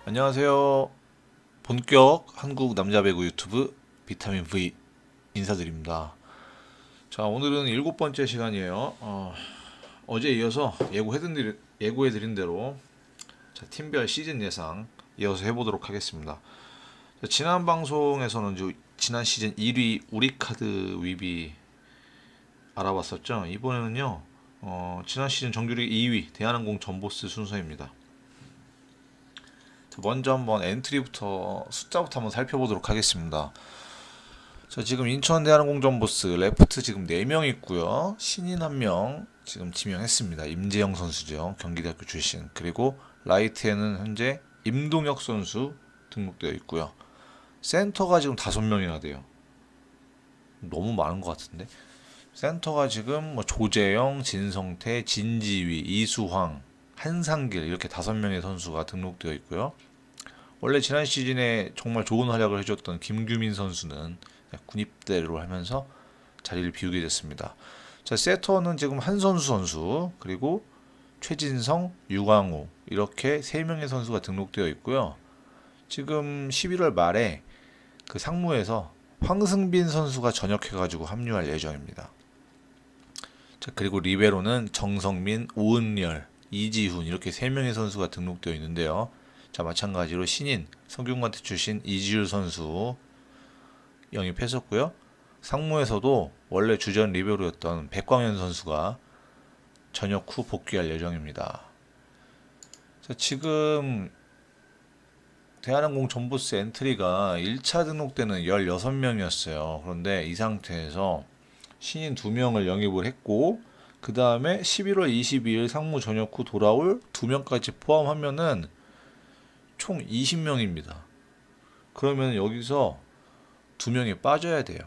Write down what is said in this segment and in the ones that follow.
안녕하세요. 본격 한국 남자 배구 유튜브 비타민 V 인사드립니다. 자, 오늘은 일곱 번째 시간이에요. 어제 이어서 예고해드린 대로 자, 팀별 시즌 예상 이어서 해보도록 하겠습니다. 자, 지난 방송에서는 지난 시즌 1위 우리카드 위비 알아봤었죠. 이번에는요, 지난 시즌 정규리그 2위 대한항공 전보스 순서입니다. 먼저 한번 엔트리부터 숫자부터 한번 살펴보도록 하겠습니다. 자, 지금 인천 대한항공 전보스 레프트 지금 4명 있고요. 신인 1명 지금 지명했습니다. 임재영 선수죠. 경기대학교 출신. 그리고 라이트에는 현재 임동혁 선수 등록되어 있고요. 센터가 지금 5명이나 돼요. 너무 많은 것 같은데. 센터가 지금 뭐 조재영, 진성태, 진지휘, 이수황, 한상길 이렇게 5명의 선수가 등록되어 있고요. 원래 지난 시즌에 정말 좋은 활약을 해줬던 김규민 선수는 군입대로 하면서 자리를 비우게 됐습니다. 자, 세터는 지금 한선수 선수 그리고 최진성, 유광우 이렇게 3명의 선수가 등록되어 있고요. 지금 11월 말에 그 상무에서 황승빈 선수가 전역해가지고 합류할 예정입니다. 자, 그리고 리베로는 정성민, 오은열, 이지훈 이렇게 3명의 선수가 등록되어 있는데요. 자, 마찬가지로 신인 성균관대 출신 이지율 선수 영입했었고요. 상무에서도 원래 주전 리베로였던 백광현 선수가 전역 후 복귀할 예정입니다. 자, 지금 대한항공 전보스 엔트리가 1차 등록 때는 16명이었어요. 그런데 이 상태에서 신인 2명을 영입을 했고 그 다음에 11월 22일 상무 전역 후 돌아올 2명까지 포함하면은 총 20명입니다. 그러면 여기서 2명이 빠져야 돼요.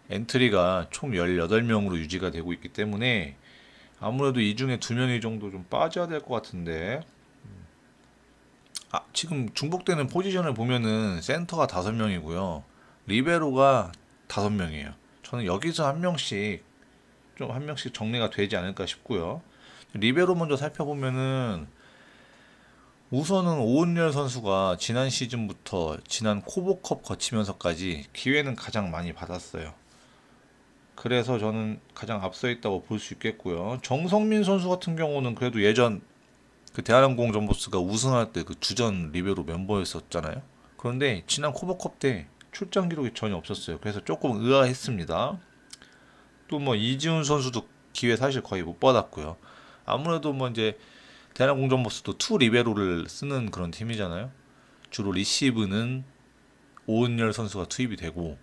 엔트리가 총 18명으로 유지가 되고 있기 때문에 아무래도 이 중에 2명이 정도 좀 빠져야 될 것 같은데 지금 중복되는 포지션을 보면은 센터가 5명이고요. 리베로가 5명이에요. 저는 여기서 한 명씩 정리가 되지 않을까 싶고요. 리베로 먼저 살펴보면은 우선은 오은열 선수가 지난 시즌부터 지난 코보컵 거치면서까지 기회는 가장 많이 받았어요. 그래서 저는 가장 앞서 있다고 볼 수 있겠고요. 정성민 선수 같은 경우는 그래도 예전 그 대한항공 전보스가 우승할 때 그 주전 리베로 멤버였었잖아요. 그런데 지난 코보컵 때 출장 기록이 전혀 없었어요. 그래서 조금 의아했습니다. 또 뭐 이지훈 선수도 기회 사실 거의 못 받았고요. 아무래도 뭐 이제 대한항공 전보스도 투 리베로를 쓰는 그런 팀이잖아요. 주로 리시브는 오은열 선수가 투입이 되고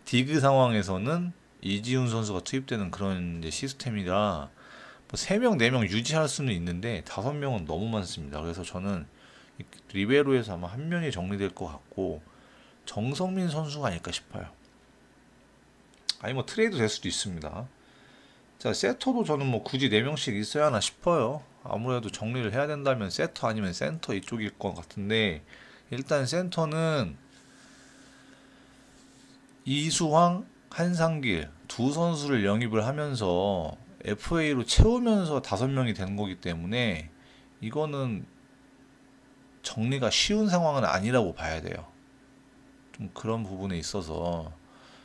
디그 상황에서는 이지훈 선수가 투입되는 그런 이제 시스템이라 뭐 3명, 4명 유지할 수는 있는데 5명은 너무 많습니다. 그래서 저는 리베로에서 아마 한 명이 정리될 것 같고 정성민 선수가 아닐까 싶어요. 아니 뭐 트레이드 될 수도 있습니다. 자, 세터도 저는 뭐 굳이 4명씩 있어야 하나 싶어요. 아무래도 정리를 해야 된다면 세터 아니면 센터 이쪽일 것 같은데 일단 센터는 이수황, 한상길 두 선수를 영입을 하면서 FA로 채우면서 5명이 된 거기 때문에 이거는 정리가 쉬운 상황은 아니라고 봐야 돼요. 좀 그런 부분에 있어서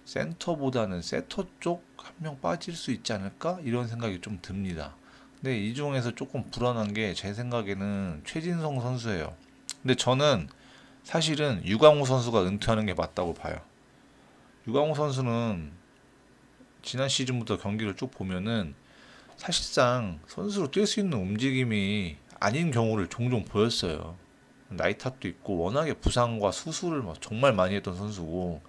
센터보다는 세터 쪽 한 명 빠질 수 있지 않을까? 이런 생각이 좀 듭니다. 근데 이 중에서 조금 불안한 게 제 생각에는 최진성 선수예요. 근데 저는 사실은 유광우 선수가 은퇴하는 게 맞다고 봐요. 유광우 선수는 지난 시즌부터 경기를 쭉 보면은 사실상 선수로 뛸 수 있는 움직임이 아닌 경우를 종종 보였어요. 나이 탓도 있고 워낙에 부상과 수술을 정말 많이 했던 선수고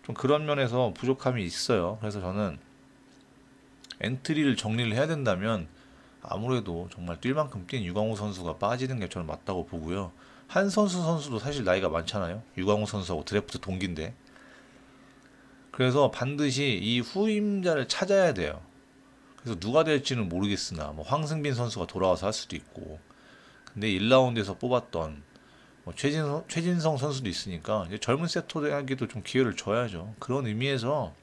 좀 그런 면에서 부족함이 있어요. 그래서 저는 엔트리를 정리를 해야 된다면 아무래도 정말 뛸 만큼 뛴 유광우 선수가 빠지는 게 저는 맞다고 보고요. 선수도 사실 나이가 많잖아요. 유광우 선수하고 드래프트 동기인데. 그래서 반드시 이 후임자를 찾아야 돼요. 그래서 누가 될지는 모르겠으나 뭐 황승빈 선수가 돌아와서 할 수도 있고 근데 1라운드에서 뽑았던 뭐 최진성 선수도 있으니까 이제 젊은 세터에게도 좀 기회를 줘야죠. 그런 의미에서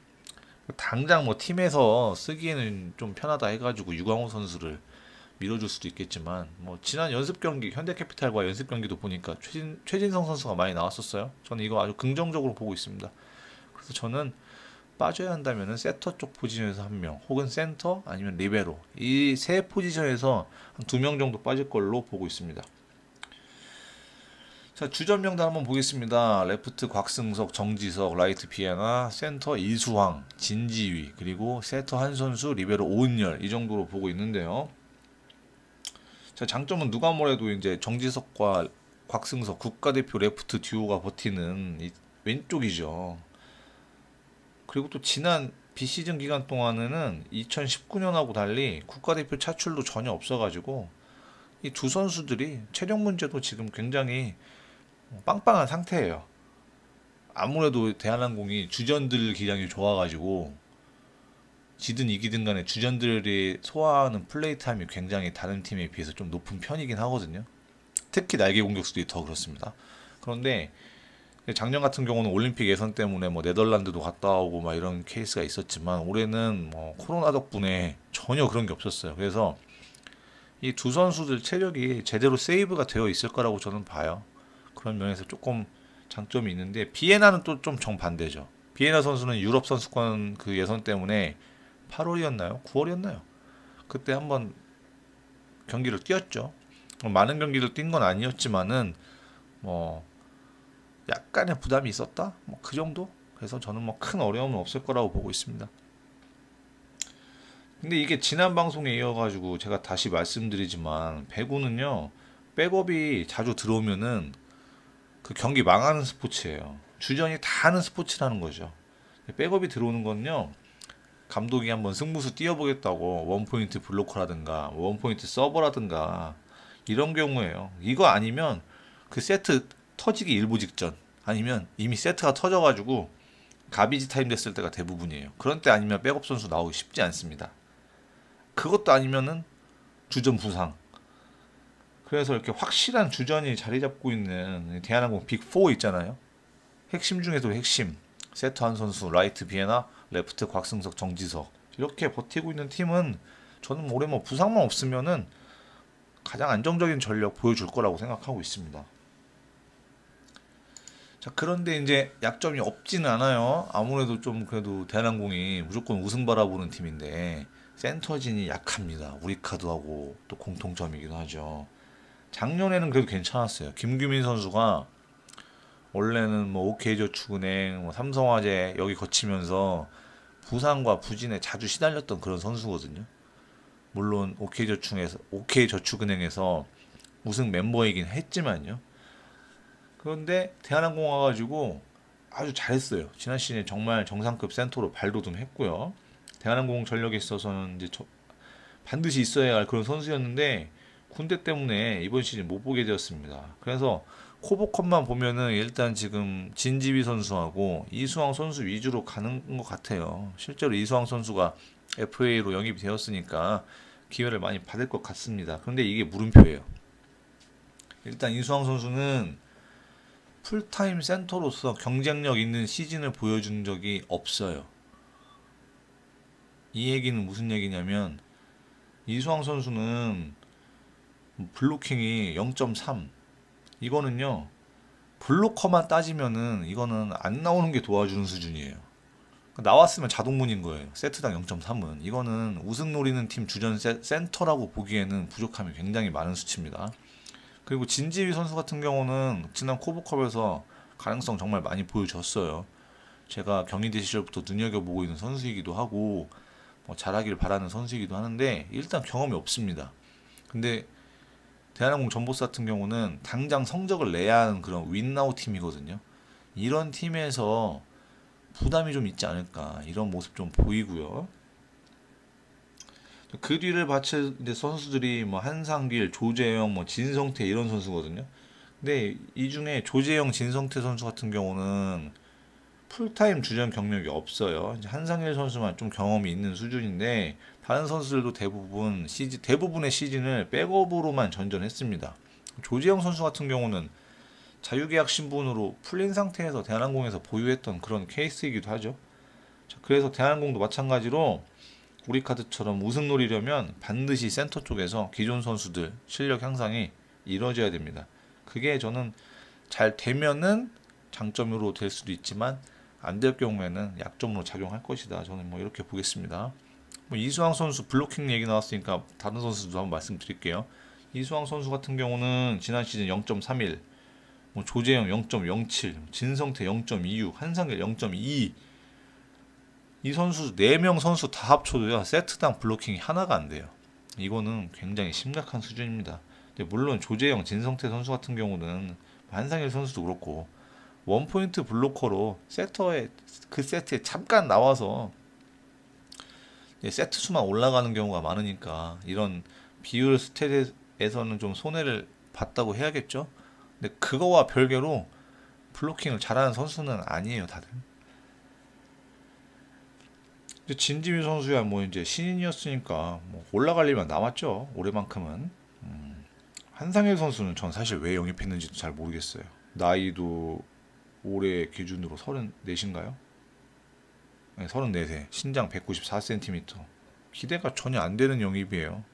당장 뭐 팀에서 쓰기에는 좀 편하다 해가지고 유광호 선수를 밀어줄 수도 있겠지만 뭐 지난 연습 경기 현대캐피탈과 연습 경기도 보니까 최진성 선수가 많이 나왔었어요. 저는 이거 아주 긍정적으로 보고 있습니다. 그래서 저는 빠져야 한다면은 세터 쪽 포지션에서 한 명, 혹은 센터 아니면 리베로, 이 세 포지션에서 한 2명 정도 빠질 걸로 보고 있습니다. 자, 주전 명단 한번 보겠습니다. 레프트 곽승석, 정지석, 라이트 비에나, 센터 이수황, 진지휘, 그리고 세터 한 선수, 리베로 오은열, 이 정도로 보고 있는데요. 자, 장점은 누가 뭐래도 이제 정지석과 곽승석 국가대표 레프트 듀오가 버티는 이 왼쪽이죠. 그리고 또 지난 비시즌 기간 동안에는 2019년하고 달리 국가대표 차출도 전혀 없어가지고 이 두 선수들이 체력 문제도 지금 굉장히 빵빵한 상태예요. 아무래도 대한항공이 주전들 기량이 좋아가지고 지든 이기든 간에 주전들이 소화하는 플레이 타임이 굉장히 다른 팀에 비해서 좀 높은 편이긴 하거든요. 특히 날개 공격수들이 더 그렇습니다. 그런데 작년 같은 경우는 올림픽 예선 때문에 뭐 네덜란드도 갔다 오고 막 이런 케이스가 있었지만 올해는 뭐 코로나 덕분에 전혀 그런 게 없었어요. 그래서 이 두 선수들 체력이 제대로 세이브가 되어 있을 거라고 저는 봐요. 그런 면에서 조금 장점이 있는데 비에나는 또 좀 정반대죠. 비에나 선수는 유럽 선수권 그 예선 때문에 8월이었나요? 9월이었나요? 그때 한번 경기를 뛰었죠. 많은 경기를 뛴 건 아니었지만은 뭐 약간의 부담이 있었다? 뭐 그 정도? 그래서 저는 뭐 큰 어려움은 없을 거라고 보고 있습니다. 근데 이게 지난 방송에 이어가지고 제가 다시 말씀드리지만 배구는요, 백업이 자주 들어오면은 그 경기 망하는 스포츠예요. 주전이 다 하는 스포츠라는 거죠. 백업이 들어오는 건요, 감독이 한번 승부수 띄워보겠다고 원포인트 블로커라든가 원포인트 서버라든가 이런 경우에요. 이거 아니면 그 세트 터지기 일보 직전, 아니면 이미 세트가 터져가지고 가비지 타임 됐을 때가 대부분이에요. 그런 때 아니면 백업 선수 나오기 쉽지 않습니다. 그것도 아니면은 주전 부상. 그래서 이렇게 확실한 주전이 자리 잡고 있는 대한항공 빅4 있잖아요. 핵심 중에도 핵심, 세터 한 선수, 라이트 비에나, 레프트 곽승석, 정지석, 이렇게 버티고 있는 팀은 저는 올해 뭐 부상만 없으면은 가장 안정적인 전력 보여줄 거라고 생각하고 있습니다. 자, 그런데 이제 약점이 없지는 않아요. 아무래도 좀 그래도 대한항공이 무조건 우승 바라보는 팀인데 센터진이 약합니다. 우리카드하고 또 공통점이기도 하죠. 작년에는 그래도 괜찮았어요. 김규민 선수가 원래는 뭐 OK저축은행, 뭐 삼성화재 여기 거치면서 부상과 부진에 자주 시달렸던 그런 선수거든요. 물론 OK저축은행에서 우승 멤버이긴 했지만요. 그런데 대한항공 와가지고 아주 잘했어요. 지난 시즌에 정말 정상급 센터로 발돋움했고요. 대한항공 전력에 있어서는 이제 반드시 있어야 할 그런 선수였는데 군대 때문에 이번 시즌 못 보게 되었습니다. 그래서 코보컵만 보면은 일단 지금 진지휘 선수하고 이수황 선수 위주로 가는 것 같아요. 실제로 이수황 선수가 FA로 영입이 되었으니까 기회를 많이 받을 것 같습니다. 그런데 이게 물음표예요. 일단 이수황 선수는 풀타임 센터로서 경쟁력 있는 시즌을 보여준 적이 없어요. 이 얘기는 무슨 얘기냐면 이수황 선수는 블로킹이 0.3, 이거는요 블로커만 따지면은 이거는 안 나오는 게 도와주는 수준이에요. 나왔으면 자동문인 거예요. 세트당 0.3은 이거는 우승 노리는 팀 주전 센터라고 보기에는 부족함이 굉장히 많은 수치입니다. 그리고 진지휘 선수 같은 경우는 지난 코보컵에서 가능성 정말 많이 보여줬어요. 제가 경희대 시절부터 눈여겨보고 있는 선수이기도 하고 뭐 잘하길 바라는 선수이기도 하는데 일단 경험이 없습니다. 근데 대한항공 전보스 같은 경우는 당장 성적을 내야 하는 그런 윈나우 팀이거든요. 이런 팀에서 부담이 좀 있지 않을까, 이런 모습 좀 보이고요. 그 뒤를 바칠 선수들이 뭐 한상길, 조재영, 뭐 진성태 이런 선수거든요. 근데 이 중에 조재영, 진성태 선수 같은 경우는 풀타임 주전 경력이 없어요. 이제 한상길 선수만 좀 경험이 있는 수준인데 다른 선수들도 대부분의 시즌을 백업으로만 전전했습니다. 조재영 선수 같은 경우는 자유계약 신분으로 풀린 상태에서 대한항공에서 보유했던 그런 케이스이기도 하죠. 자, 그래서 대한항공도 마찬가지로 우리 카드처럼 우승 노리려면 반드시 센터 쪽에서 기존 선수들 실력 향상이 이루어져야 됩니다. 그게 저는 잘 되면은 장점으로 될 수도 있지만 안 될 경우에는 약점으로 작용할 것이다. 저는 뭐 이렇게 보겠습니다. 뭐 이수왕 선수 블로킹 얘기 나왔으니까 다른 선수도 한번 말씀드릴게요. 이수왕 선수 같은 경우는 지난 시즌 0.31, 뭐 조재영 0.07, 진성태 0.26, 한상길 0.22. 이 선수 4명 선수 다 합쳐도요 세트당 블로킹이 하나가 안 돼요. 이거는 굉장히 심각한 수준입니다. 근데 물론 조재영, 진성태 선수 같은 경우는 한상일 선수도 그렇고 원포인트 블로커로 세터에 그 세트에 잠깐 나와서 세트 수만 올라가는 경우가 많으니까 이런 비율 스탯에서는 좀 손해를 봤다고 해야겠죠. 근데 그거와 별개로 블로킹을 잘하는 선수는 아니에요, 다들. 진지미 선수야 뭐 이제 신인이었으니까 뭐 올라갈 일만 남았죠. 올해만큼은. 한상일 선수는 전 사실 왜 영입했는지도 잘 모르겠어요. 나이도 올해 기준으로 34인가요? 네, 34세. 신장 194cm. 기대가 전혀 안 되는 영입이에요.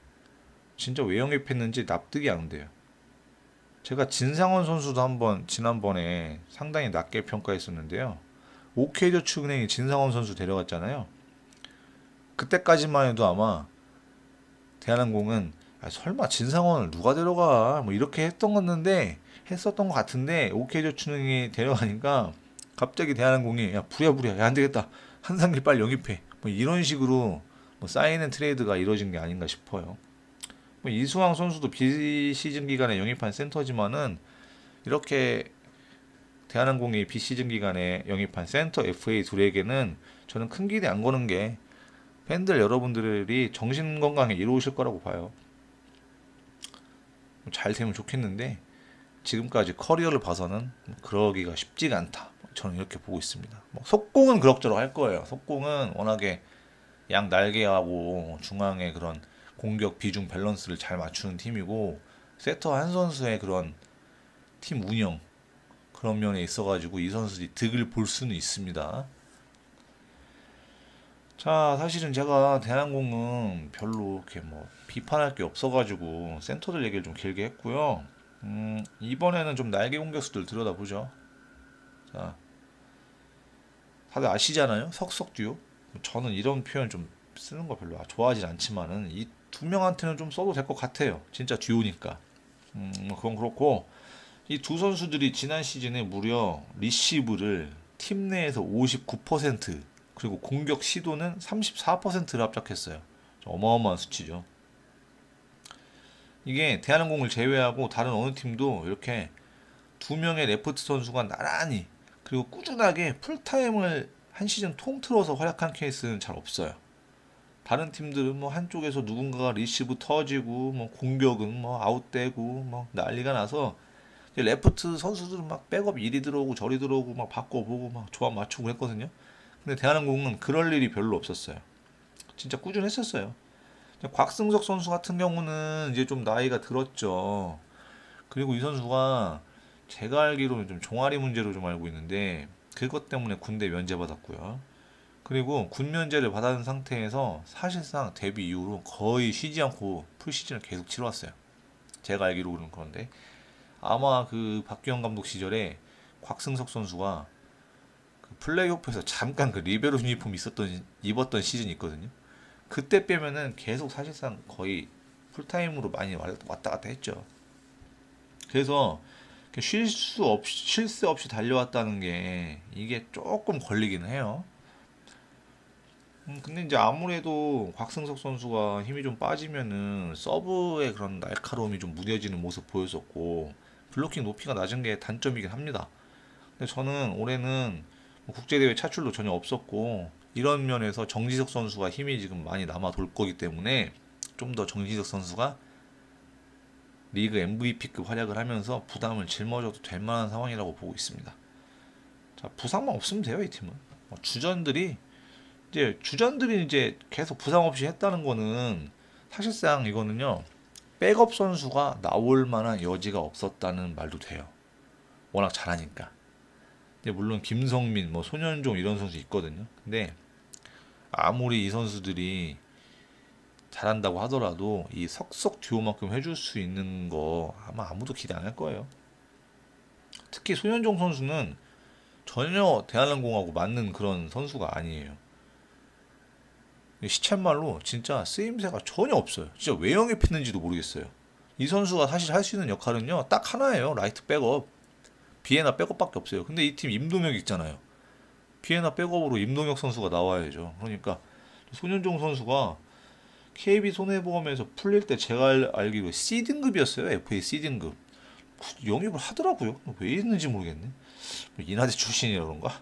진짜 왜 영입했는지 납득이 안 돼요. 제가 진상원 선수도 한번 지난번에 상당히 낮게 평가했었는데요. OK저축은행이 진상원 선수 데려갔잖아요. 그때까지만 해도 아마 대한항공은 설마 진상원을 누가 데려가 뭐 이렇게 했었던 것 같은데 OK저축은행이 데려가니까 갑자기 대한항공이 야 부랴부랴 야 안되겠다 한상길 빨리 영입해 뭐 이런 식으로 뭐 사인앤트레이드가 이루어진 게 아닌가 싶어요. 뭐 이수왕 선수도 비시즌 기간에 영입한 센터지만은 이렇게 대한항공이 비시즌 기간에 영입한 센터 FA 둘에게는 저는 큰 기대 안 거는 게 팬들 여러분들이 정신 건강에 이로우실 거라고 봐요. 잘 되면 좋겠는데 지금까지 커리어를 봐서는 그러기가 쉽지가 않다. 저는 이렇게 보고 있습니다. 뭐 속공은 그럭저럭 할 거예요. 속공은 워낙에 양 날개하고 중앙의 그런 공격 비중 밸런스를 잘 맞추는 팀이고 세터 한 선수의 그런 팀 운영 그런 면에 있어가지고 이 선수들이 득을 볼 수는 있습니다. 자, 사실은 제가 대한항공은 별로 이렇게 뭐 비판할 게 없어가지고 센터들 얘기를 좀 길게 했고요. 이번에는 좀 날개 공격수들 들여다보죠. 자, 다들 아시잖아요. 석석 듀오. 저는 이런 표현 좀 쓰는 거 별로 좋아하진 않지만은 이 두 명한테는 좀 써도 될 것 같아요. 진짜 듀오니까. 그건 그렇고 이 두 선수들이 지난 시즌에 무려 리시브를 팀 내에서 59% 그리고 공격 시도는 34%를 합작했어요. 어마어마한 수치죠. 이게 대한항공을 제외하고 다른 어느 팀도 이렇게 두 명의 레프트 선수가 나란히 그리고 꾸준하게 풀타임을 한 시즌 통틀어서 활약한 케이스는 잘 없어요. 다른 팀들은 뭐 한쪽에서 누군가가 리시브 터지고 뭐 공격은 뭐 아웃되고 뭐 난리가 나서 레프트 선수들은 막 백업 이리 들어오고 저리 들어오고 막 바꿔보고 막 조합 맞추고 했거든요. 근데 대한항공은 그럴 일이 별로 없었어요. 진짜 꾸준했었어요. 곽승석 선수 같은 경우는 이제 좀 나이가 들었죠. 그리고 이 선수가 제가 알기로는 좀 종아리 문제로 좀 알고 있는데 그것 때문에 군대 면제받았고요. 그리고 군 면제를 받은 상태에서 사실상 데뷔 이후로 거의 쉬지 않고 풀시즌을 계속 치러왔어요. 제가 알기로는 그런데 아마 그 박기영 감독 시절에 곽승석 선수가 그 플레이오프에서 잠깐 그 리베로 유니폼 입었던 시즌이 있거든요. 그때 빼면은 계속 사실상 거의 풀타임으로 많이 왔다 갔다 했죠. 그래서 쉴 새 없이 달려왔다는 게 이게 조금 걸리기는 해요. 근데 이제 아무래도 곽승석 선수가 힘이 좀 빠지면은 서브의 그런 날카로움이 좀 무뎌지는 모습 보였었고 블로킹 높이가 낮은 게 단점이긴 합니다. 근데 저는 올해는 뭐 국제대회 차출도 전혀 없었고 이런 면에서 정지석 선수가 힘이 지금 많이 남아 돌 거기 때문에 좀 더 정지석 선수가 리그 MVP급 활약을 하면서 부담을 짊어져도 될 만한 상황이라고 보고 있습니다. 자, 부상만 없으면 돼요, 이 팀은. 주전들이 이제 계속 부상 없이 했다는 거는 사실상 이거는요. 백업 선수가 나올 만한 여지가 없었다는 말도 돼요. 워낙 잘하니까. 근데 물론 김성민, 뭐 손현종 이런 선수 있거든요. 근데 아무리 이 선수들이 잘한다고 하더라도 이 석석 듀오만큼 해줄 수 있는 거 아마 아무도 기대 안 할 거예요. 특히 손현종 선수는 전혀 대한항공하고 맞는 그런 선수가 아니에요. 시쳇말로 진짜 쓰임새가 전혀 없어요. 진짜 왜 영입했는지도 모르겠어요. 이 선수가 사실 할 수 있는 역할은요 딱 하나예요. 라이트 백업. 비에나 백업밖에 없어요. 근데 이 팀 임동혁 있잖아요. 비에나 백업으로 임동혁 선수가 나와야죠. 그러니까 손현종 선수가 KB 손해보험에서 풀릴 때 제가 알기로 C등급이었어요. FA C등급. 영입을 하더라고요. 왜 했는지 모르겠네. 인하대 출신이라 그런가?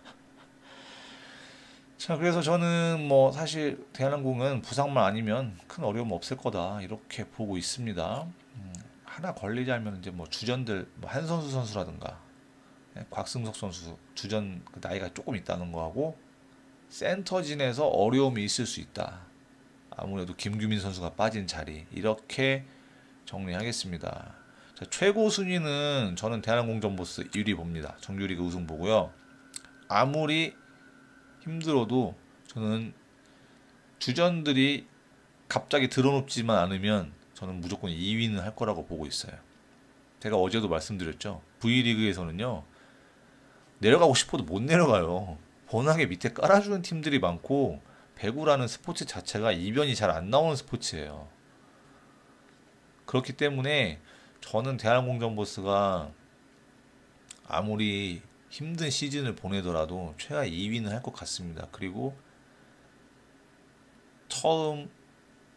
자, 그래서 저는 뭐 사실 대한항공은 부상만 아니면 큰 어려움 없을 거다 이렇게 보고 있습니다. 하나 걸리자면 이제 뭐 주전들 뭐 한선수 선수라든가 곽승석 선수 주전 그 나이가 조금 있다는 거하고 센터진에서 어려움이 있을 수 있다. 아무래도 김규민 선수가 빠진 자리 이렇게 정리하겠습니다. 자, 최고 순위는 저는 대한항공 전보스 1위 봅니다. 정규리그 우승 보고요. 아무리 힘들어도 저는 주전들이 갑자기 드러눕지만 않으면 저는 무조건 2위는 할 거라고 보고 있어요. 제가 어제도 말씀드렸죠. V리그에서는요. 내려가고 싶어도 못 내려가요. 워낙에 밑에 깔아주는 팀들이 많고 배구라는 스포츠 자체가 이변이 잘 안 나오는 스포츠예요. 그렇기 때문에 저는 대한항공 전보스가 아무리 힘든 시즌을 보내더라도 최하 2위는 할 것 같습니다. 그리고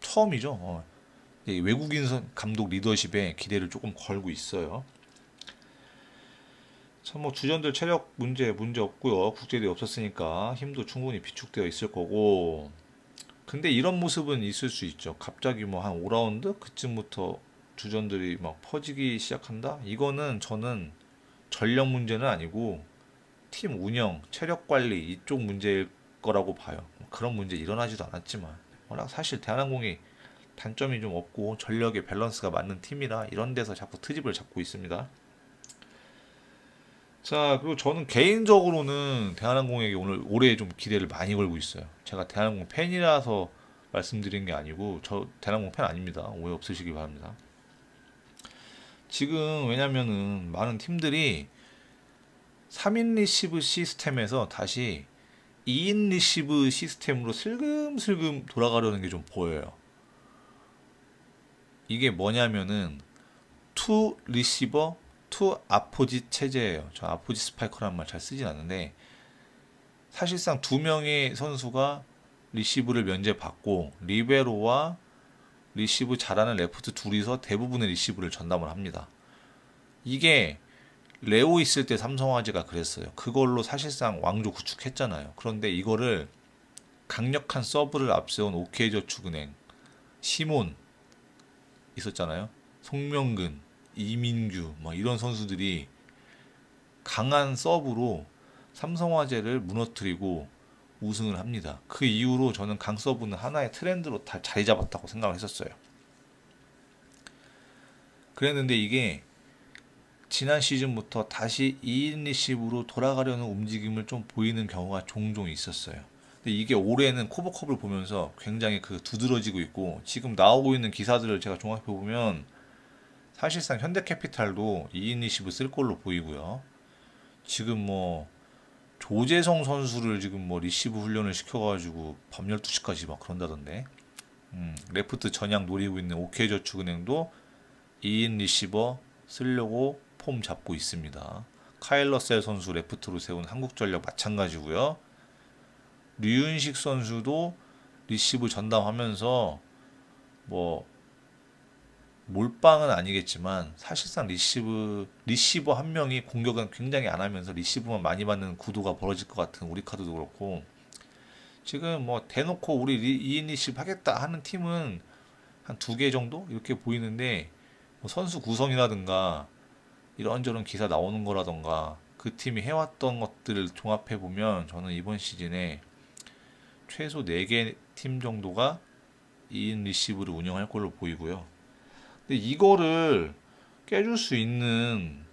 처음이죠. 외국인 감독 리더십에 기대를 조금 걸고 있어요. 참 뭐 주전들 체력 문제 없고요. 국제대회 없었으니까 힘도 충분히 비축되어 있을 거고. 근데 이런 모습은 있을 수 있죠. 갑자기 뭐 한 5라운드 그쯤부터 주전들이 막 퍼지기 시작한다? 이거는 저는 전력 문제는 아니고 팀 운영, 체력 관리 이쪽 문제일 거라고 봐요. 그런 문제 일어나지도 않았지만 워낙 사실 대한항공이 단점이 좀 없고 전력의 밸런스가 맞는 팀이라 이런 데서 자꾸 트집을 잡고 있습니다. 자, 그리고 저는 개인적으로는 대한항공에게 올해 좀 기대를 많이 걸고 있어요. 제가 대한항공 팬이라서 말씀드린 게 아니고 저 대한항공 팬 아닙니다. 오해 없으시기 바랍니다. 지금 왜냐면은 많은 팀들이 3인 리시브 시스템에서 다시 2인 리시브 시스템으로 슬금슬금 돌아가려는 게 좀 보여요. 이게 뭐냐면은 투 리시버 투 아포짓 체제예요. 저 아포짓 스파이커라는 말 잘 쓰진 않는데 사실상 두 명의 선수가 리시브를 면제받고 리베로와 리시브 잘하는 레프트 둘이서 대부분의 리시브를 전담을 합니다. 이게 레오 있을 때 삼성화재가 그랬어요. 그걸로 사실상 왕조 구축했잖아요. 그런데 이거를 강력한 서브를 앞세운 OK저축은행, 시몬 있었잖아요. 송명근, 이민규 뭐 이런 선수들이 강한 서브로 삼성화재를 무너뜨리고 우승을 합니다. 그 이후로 저는 강서브는 하나의 트렌드로 다 자리 잡았다고 생각을 했었어요. 그랬는데 이게 지난 시즌부터 다시 2인 리시브로 돌아가려는 움직임을 좀 보이는 경우가 종종 있었어요. 근데 이게 올해는 코버컵을 보면서 굉장히 그 두드러지고 있고 지금 나오고 있는 기사들을 제가 종합해 보면 사실상 현대캐피탈도 2인 리시브 쓸 걸로 보이고요. 지금 뭐 조재성 선수를 지금 뭐 리시브 훈련을 시켜가지고 밤 12시까지 막 그런다던데. 레프트 전향 노리고 있는 OK저축은행도 2인 리시버 쓰려고 폼 잡고 있습니다. 카일 러셀 선수 레프트로 세운 한국전력 마찬가지고요. 류윤식 선수도 리시브 전담하면서 뭐 몰빵은 아니겠지만 사실상 리시버 한 명이 공격은 굉장히 안 하면서 리시브만 많이 받는 구도가 벌어질 것 같은 우리카드도 그렇고 지금 뭐 대놓고 우리 2인 리시브 하겠다 하는 팀은 한 2개 정도 이렇게 보이는데 뭐 선수 구성이라든가 이런저런 기사 나오는 거라던가 그 팀이 해왔던 것들을 종합해 보면 저는 이번 시즌에 최소 4개 팀 정도가 2인 리시브를 운영할 걸로 보이고요. 근데 이거를 깨줄 수 있는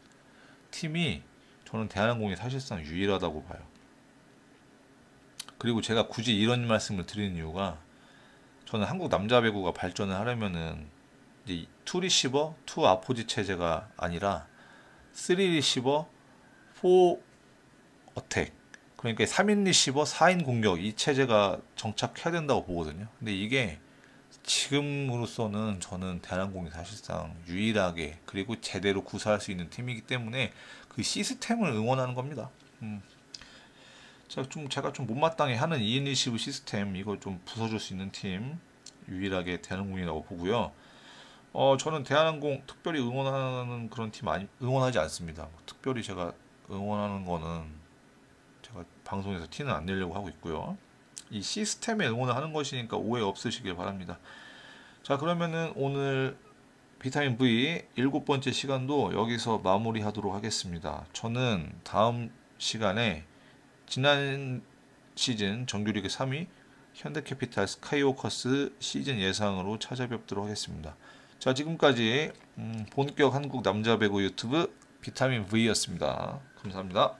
팀이 저는 대한항공이 사실상 유일하다고 봐요. 그리고 제가 굳이 이런 말씀을 드리는 이유가 저는 한국 남자 배구가 발전을 하려면은 이제 투 리시버, 투 아포지 체제가 아니라 쓰리 리시버, 포 어택, 그러니까 3인 리시버, 4인 공격 이 체제가 정착해야 된다고 보거든요. 근데 이게 지금으로서는 저는 대한항공이 사실상 유일하게 그리고 제대로 구사할 수 있는 팀이기 때문에 그 시스템을 응원하는 겁니다. 제가 좀 못마땅해 하는 2인 리시브 시스템 이걸 좀 부숴줄 수 있는 팀 유일하게 대한항공이라고 보고요. 저는 대한항공 특별히 응원하는 그런 팀 응원하지 않습니다. 특별히 제가 응원하는 거는 제가 방송에서 티는 안 내려고 하고 있고요. 이 시스템에 응원을 하는 것이니까 오해 없으시길 바랍니다. 자, 그러면은 오늘 비타민 V 7번째 시간도 여기서 마무리하도록 하겠습니다. 저는 다음 시간에 지난 시즌 정규리그 3위 현대캐피탈 스카이워커스 시즌 예상으로 찾아뵙도록 하겠습니다. 자, 지금까지 본격 한국 남자 배구 유튜브 비타민 V였습니다. 감사합니다.